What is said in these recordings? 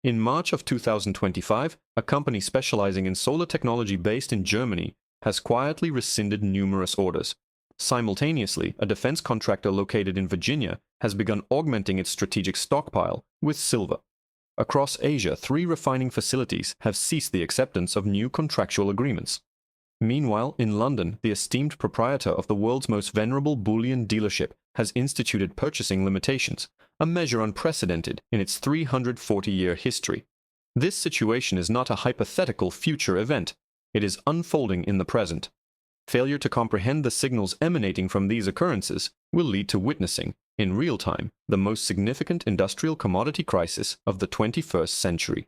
In March of 2025, a company specializing in solar technology based in Germany has quietly rescinded numerous orders. Simultaneously, a defense contractor located in Virginia has begun augmenting its strategic stockpile with silver. Across Asia, 3 refining facilities have ceased the acceptance of new contractual agreements. Meanwhile, in London, the esteemed proprietor of the world's most venerable bullion dealership has instituted purchasing limitations, a measure unprecedented in its 340-year history. This situation is not a hypothetical future event. It is unfolding in the present. Failure to comprehend the signals emanating from these occurrences will lead to witnessing, in real time, the most significant industrial commodity crisis of the 21st century.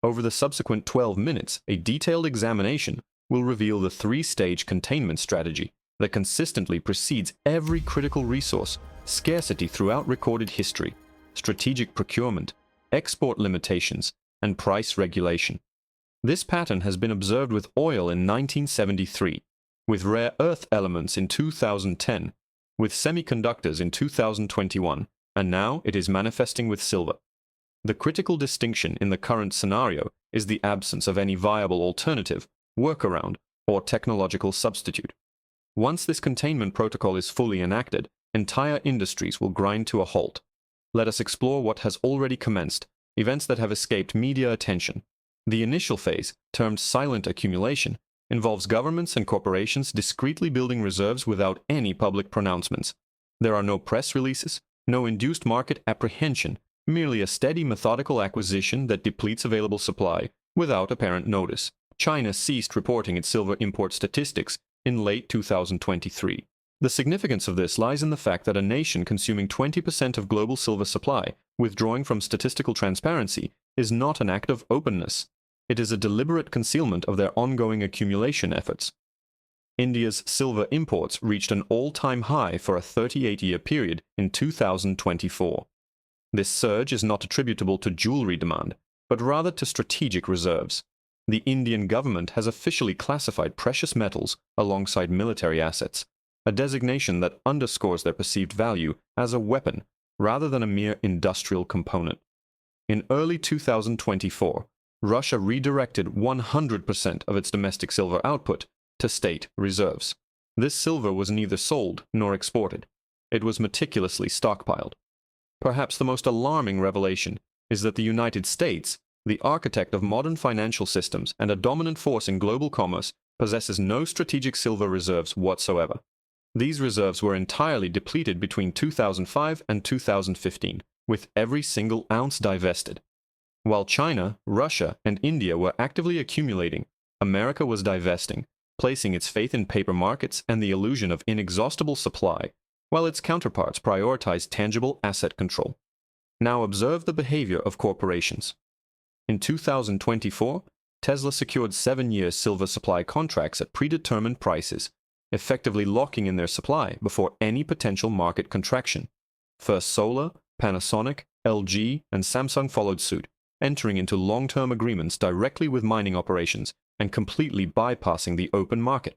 Over the subsequent 12 minutes, a detailed examination will reveal the 3-stage containment strategy that consistently precedes every critical resource: scarcity throughout recorded history, strategic procurement, export limitations, and price regulation. This pattern has been observed with oil in 1973, with rare earth elements in 2010, with semiconductors in 2021, and now it is manifesting with silver. The critical distinction in the current scenario is the absence of any viable alternative, workaround, or technological substitute. Once this containment protocol is fully enacted, entire industries will grind to a halt. Let us explore what has already commenced, events that have escaped media attention. The initial phase, termed silent accumulation, involves governments and corporations discreetly building reserves without any public pronouncements. There are no press releases, no induced market apprehension, merely a steady methodical acquisition that depletes available supply without apparent notice. China ceased reporting its silver import statistics in late 2023. The significance of this lies in the fact that a nation consuming 20% of global silver supply, withdrawing from statistical transparency, is not an act of openness. It is a deliberate concealment of their ongoing accumulation efforts. India's silver imports reached an all-time high for a 38-year period in 2024. This surge is not attributable to jewelry demand, but rather to strategic reserves. The Indian government has officially classified precious metals alongside military assets, a designation that underscores their perceived value as a weapon rather than a mere industrial component. In early 2024, Russia redirected 100% of its domestic silver output to state reserves. This silver was neither sold nor exported. It was meticulously stockpiled. Perhaps the most alarming revelation is that the United States, the architect of modern financial systems and a dominant force in global commerce, possesses no strategic silver reserves whatsoever. These reserves were entirely depleted between 2005 and 2015, with every single ounce divested. While China, Russia, and India were actively accumulating, America was divesting, placing its faith in paper markets and the illusion of inexhaustible supply, while its counterparts prioritized tangible asset control. Now observe the behavior of corporations. In 2024, Tesla secured 7-year silver supply contracts at predetermined prices, effectively locking in their supply before any potential market contraction. First Solar, Panasonic, LG, and Samsung followed suit, entering into long-term agreements directly with mining operations and completely bypassing the open market.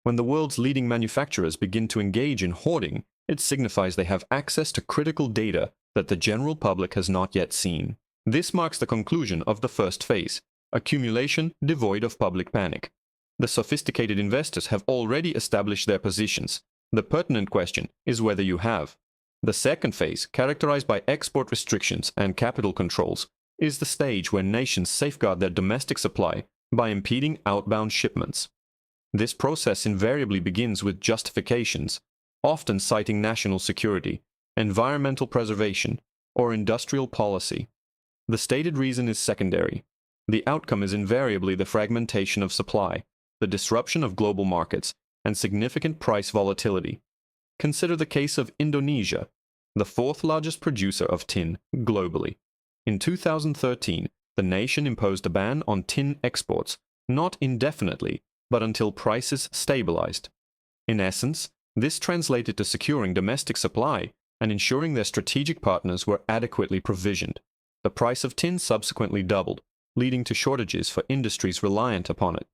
When the world's leading manufacturers begin to engage in hoarding, it signifies they have access to critical data that the general public has not yet seen. This marks the conclusion of the first phase, accumulation devoid of public panic. The sophisticated investors have already established their positions. The pertinent question is whether you have. The second phase, characterized by export restrictions and capital controls, is the stage where nations safeguard their domestic supply by impeding outbound shipments. This process invariably begins with justifications, often citing national security, environmental preservation, or industrial policy. The stated reason is secondary. The outcome is invariably the fragmentation of supply, the disruption of global markets, and significant price volatility. Consider the case of Indonesia, the 4th largest producer of tin globally. In 2013, the nation imposed a ban on tin exports, not indefinitely, but until prices stabilized. In essence, this translated to securing domestic supply and ensuring their strategic partners were adequately provisioned. The price of tin subsequently doubled, leading to shortages for industries reliant upon it.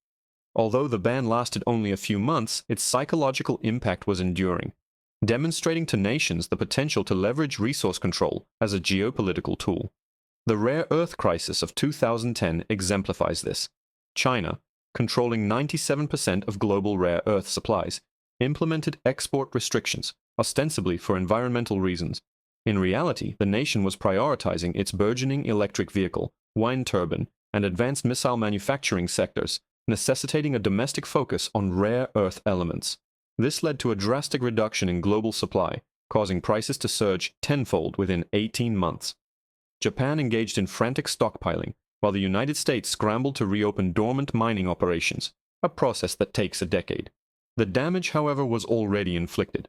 Although the ban lasted only a few months, its psychological impact was enduring, demonstrating to nations the potential to leverage resource control as a geopolitical tool. The rare earth crisis of 2010 exemplifies this. China, controlling 97% of global rare earth supplies, implemented export restrictions, ostensibly for environmental reasons. In reality, the nation was prioritizing its burgeoning electric vehicle, wind turbine, and advanced missile manufacturing sectors, necessitating a domestic focus on rare earth elements. This led to a drastic reduction in global supply, causing prices to surge tenfold within 18 months. Japan engaged in frantic stockpiling, while the United States scrambled to reopen dormant mining operations, a process that takes a decade. The damage, however, was already inflicted.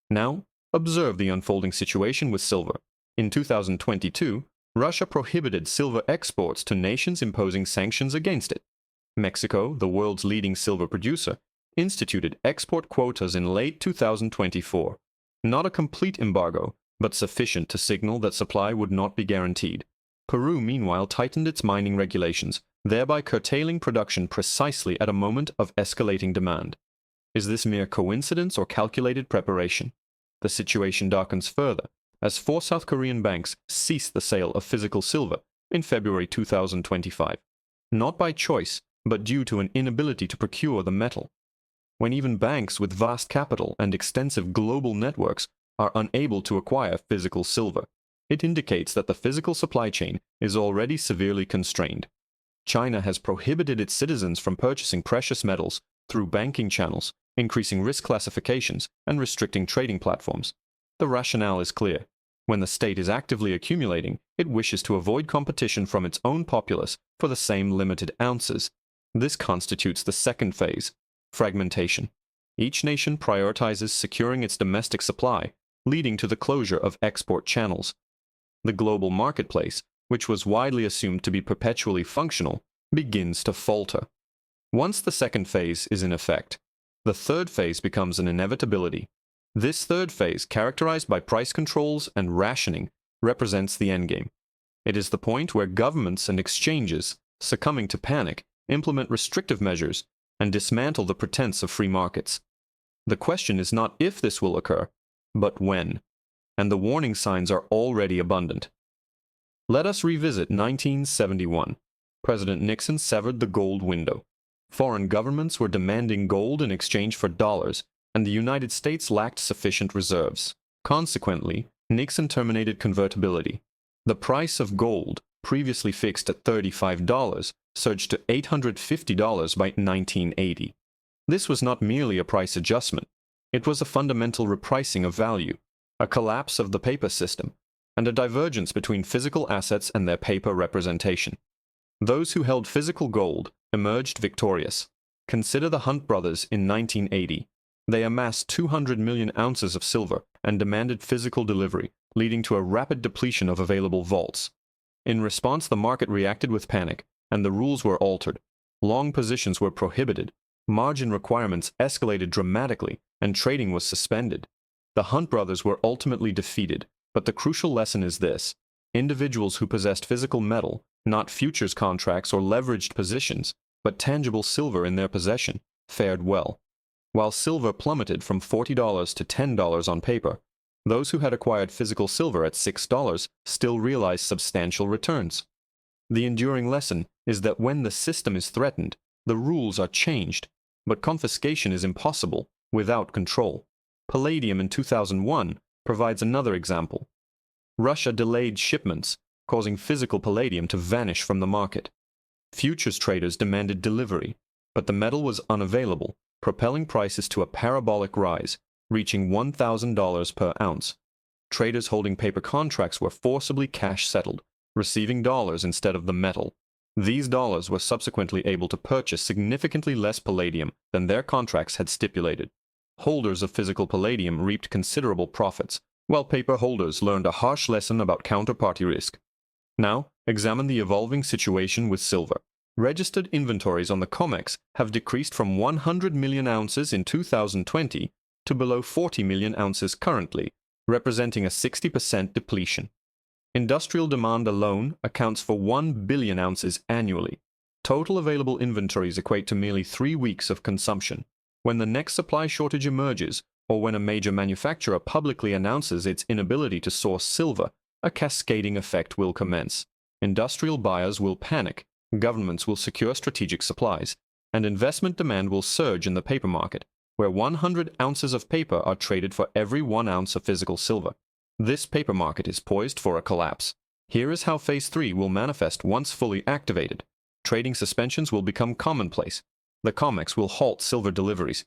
Now, observe the unfolding situation with silver. In 2022, Russia prohibited silver exports to nations imposing sanctions against it. Mexico, the world's leading silver producer, instituted export quotas in late 2024. Not a complete embargo, but sufficient to signal that supply would not be guaranteed. Peru, meanwhile, tightened its mining regulations, thereby curtailing production precisely at a moment of escalating demand. Is this mere coincidence or calculated preparation? The situation darkens further, as 4 South Korean banks ceased the sale of physical silver in February 2025, not by choice, but due to an inability to procure the metal. When even banks with vast capital and extensive global networks are unable to acquire physical silver, it indicates that the physical supply chain is already severely constrained. China has prohibited its citizens from purchasing precious metals through banking channels, increasing risk classifications, and restricting trading platforms. The rationale is clear. When the state is actively accumulating, it wishes to avoid competition from its own populace for the same limited ounces. This constitutes the second phase, fragmentation. Each nation prioritizes securing its domestic supply, leading to the closure of export channels. The global marketplace, which was widely assumed to be perpetually functional, begins to falter. Once the second phase is in effect, the third phase becomes an inevitability. This third phase, characterized by price controls and rationing, represents the endgame. It is the point where governments and exchanges, succumbing to panic, implement restrictive measures and dismantle the pretense of free markets. The question is not if this will occur, but when, and the warning signs are already abundant. Let us revisit 1971. President Nixon severed the gold window. Foreign governments were demanding gold in exchange for dollars, and the United States lacked sufficient reserves. Consequently, Nixon terminated convertibility. The price of gold, previously fixed at $35, surged to $850 by 1980. This was not merely a price adjustment. It was a fundamental repricing of value, a collapse of the paper system, and a divergence between physical assets and their paper representation. Those who held physical gold emerged victorious. Consider the Hunt brothers in 1980. They amassed 200 million ounces of silver and demanded physical delivery, leading to a rapid depletion of available vaults. In response, the market reacted with panic, and the rules were altered. Long positions were prohibited, margin requirements escalated dramatically, and trading was suspended. The Hunt brothers were ultimately defeated, but the crucial lesson is this: individuals who possessed physical metal, not futures contracts or leveraged positions, but tangible silver in their possession, fared well. While silver plummeted from $40 to $10 on paper, those who had acquired physical silver at $6 still realized substantial returns. The enduring lesson is that when the system is threatened, the rules are changed, but confiscation is impossible without control. Palladium in 2001 provides another example. Russia delayed shipments, causing physical palladium to vanish from the market. Futures traders demanded delivery, but the metal was unavailable, propelling prices to a parabolic rise, reaching $1,000 per ounce. Traders holding paper contracts were forcibly cash settled, receiving dollars instead of the metal. These dollars were subsequently able to purchase significantly less palladium than their contracts had stipulated. Holders of physical palladium reaped considerable profits, while paper holders learned a harsh lesson about counterparty risk. Now, examine the evolving situation with silver. Registered inventories on the COMEX have decreased from 100 million ounces in 2020 to below 40 million ounces currently, representing a 60% depletion. Industrial demand alone accounts for 1 billion ounces annually. Total available inventories equate to merely 3 weeks of consumption. When the next supply shortage emerges, or when a major manufacturer publicly announces its inability to source silver, a cascading effect will commence. industrial buyers will panic, governments will secure strategic supplies, and investment demand will surge in the paper market, where 100 ounces of paper are traded for every 1 ounce of physical silver. This paper market is poised for a collapse. Here is how Phase 3 will manifest once fully activated. Trading suspensions will become commonplace. The COMEX will halt silver deliveries.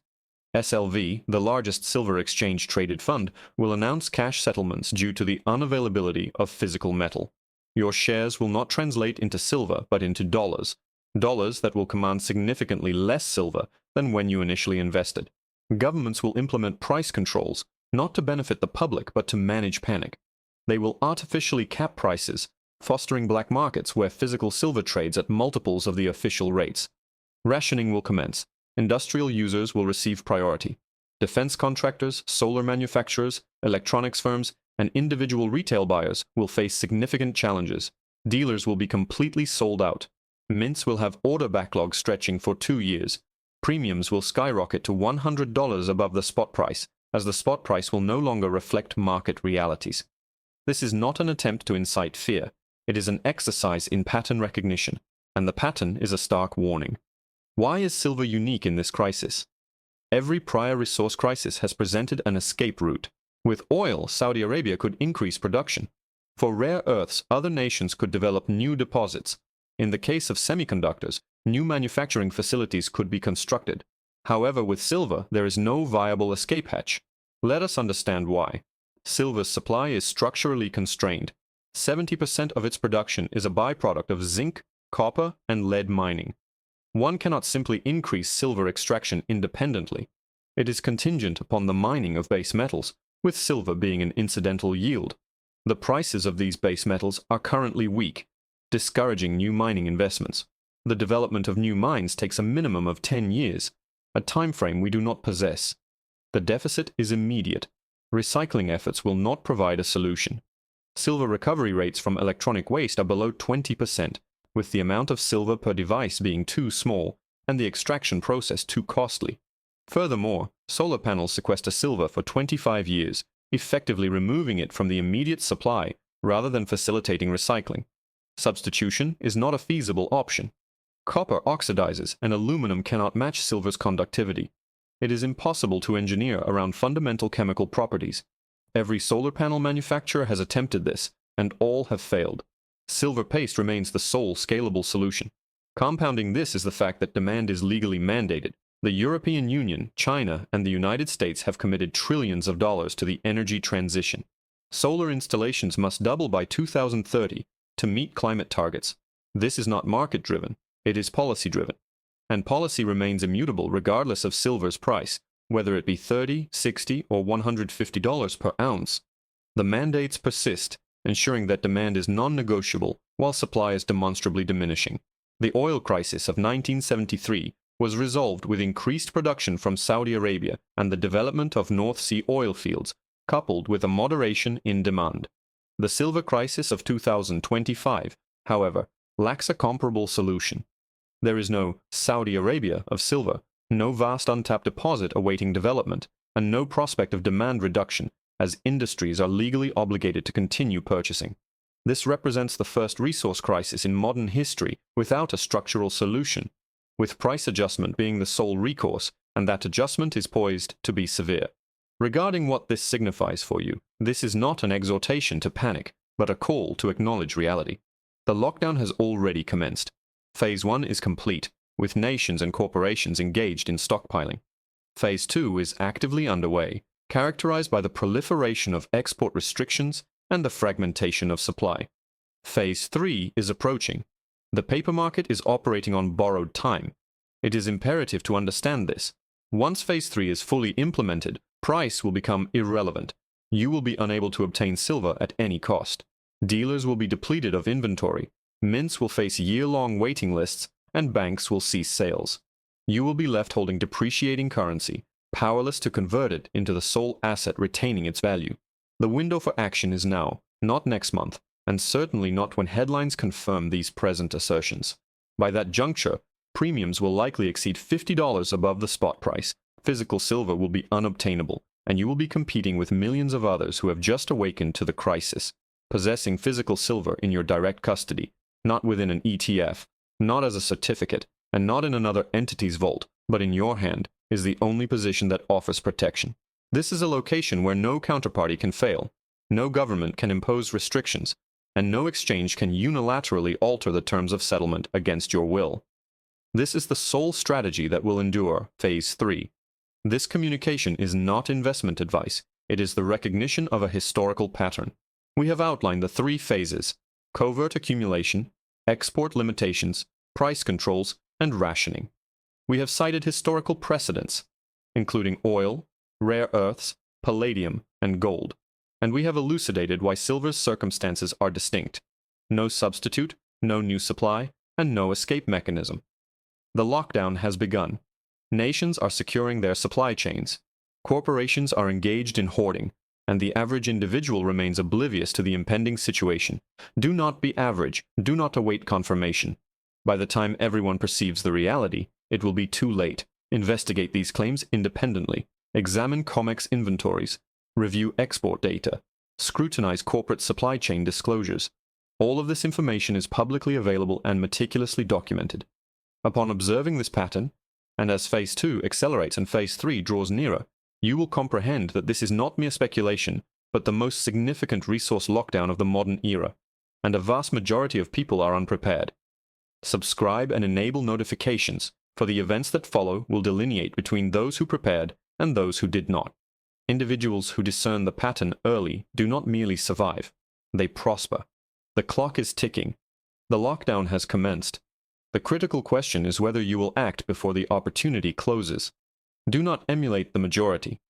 SLV, the largest silver exchange-traded fund, will announce cash settlements due to the unavailability of physical metal. Your shares will not translate into silver but into dollars. Dollars that will command significantly less silver than when you initially invested. Governments will implement price controls, not to benefit the public but to manage panic. They will artificially cap prices, fostering black markets where physical silver trades at multiples of the official rates. Rationing will commence. Industrial users will receive priority. Defense contractors, solar manufacturers, electronics firms, and individual retail buyers will face significant challenges. Dealers will be completely sold out. Mints will have order backlogs stretching for 2 years. Premiums will skyrocket to $100 above the spot price, as the spot price will no longer reflect market realities. This is not an attempt to incite fear. It is an exercise in pattern recognition, and the pattern is a stark warning. Why is silver unique in this crisis? Every prior resource crisis has presented an escape route. With oil, Saudi Arabia could increase production. For rare earths, other nations could develop new deposits. In the case of semiconductors, new manufacturing facilities could be constructed. However, with silver, there is no viable escape hatch. Let us understand why. Silver's supply is structurally constrained. 70% of its production is a byproduct of zinc, copper, and lead mining. One cannot simply increase silver extraction independently. It is contingent upon the mining of base metals, with silver being an incidental yield. The prices of these base metals are currently weak, discouraging new mining investments. The development of new mines takes a minimum of 10 years, a time frame we do not possess. The deficit is immediate. Recycling efforts will not provide a solution. Silver recovery rates from electronic waste are below 20%, with the amount of silver per device being too small and the extraction process too costly. Furthermore, solar panels sequester silver for 25 years, effectively removing it from the immediate supply rather than facilitating recycling. Substitution is not a feasible option. Copper oxidizes and aluminum cannot match silver's conductivity. It is impossible to engineer around fundamental chemical properties. Every solar panel manufacturer has attempted this, and all have failed. Silver paste remains the sole scalable solution. Compounding this is the fact that demand is legally mandated. The European Union, China, and the United States have committed trillions of dollars to the energy transition. Solar installations must double by 2030 to meet climate targets. This is not market-driven, it is policy-driven. And policy remains immutable regardless of silver's price, whether it be $30, $60, or $150 per ounce. The mandates persist, ensuring that demand is non-negotiable while supply is demonstrably diminishing. The oil crisis of 1973 was resolved with increased production from Saudi Arabia and the development of North Sea oil fields, coupled with a moderation in demand. The silver crisis of 2025, however, lacks a comparable solution. There is no Saudi Arabia of silver, no vast untapped deposit awaiting development, and no prospect of demand reduction, as industries are legally obligated to continue purchasing. This represents the first resource crisis in modern history without a structural solution, with price adjustment being the sole recourse, and that adjustment is poised to be severe. Regarding what this signifies for you, this is not an exhortation to panic, but a call to acknowledge reality. The lockdown has already commenced. Phase 1 is complete, with nations and corporations engaged in stockpiling. Phase 2 is actively underway, characterized by the proliferation of export restrictions and the fragmentation of supply. Phase 3 is approaching. The paper market is operating on borrowed time. It is imperative to understand this. Once Phase 3 is fully implemented, price will become irrelevant. You will be unable to obtain silver at any cost. Dealers will be depleted of inventory. Mints will face year-long waiting lists, and banks will cease sales. You will be left holding depreciating currency, powerless to convert it into the sole asset retaining its value. The window for action is now, not next month, and certainly not when headlines confirm these present assertions. By that juncture, premiums will likely exceed $50 above the spot price, physical silver will be unobtainable, and you will be competing with millions of others who have just awakened to the crisis. Possessing physical silver in your direct custody not within an ETF, not as a certificate, and not in another entity's vault, but in your hand, is the only position that offers protection. This is a location where no counterparty can fail, no government can impose restrictions, and no exchange can unilaterally alter the terms of settlement against your will. This is the sole strategy that will endure Phase 3. This communication is not investment advice, it is the recognition of a historical pattern. We have outlined the 3 phases: covert accumulation, export limitations, price controls, and rationing. We have cited historical precedents, including oil, rare earths, palladium, and gold, and we have elucidated why silver's circumstances are distinct: no substitute, no new supply, and no escape mechanism. The lockdown has begun. Nations are securing their supply chains. Corporations are engaged in hoarding, and the average individual remains oblivious to the impending situation. Do not be average. Do not await confirmation. By the time everyone perceives the reality, it will be too late. Investigate these claims independently. Examine COMEX inventories. Review export data. Scrutinize corporate supply chain disclosures. All of this information is publicly available and meticulously documented. Upon observing this pattern, and as Phase 2 accelerates and Phase 3 draws nearer, you will comprehend that this is not mere speculation, but the most significant resource lockdown of the modern era, and a vast majority of people are unprepared. Subscribe and enable notifications, for the events that follow will delineate between those who prepared and those who did not. Individuals who discern the pattern early do not merely survive, they prosper. The clock is ticking. The lockdown has commenced. The critical question is whether you will act before the opportunity closes. Do not emulate the majority.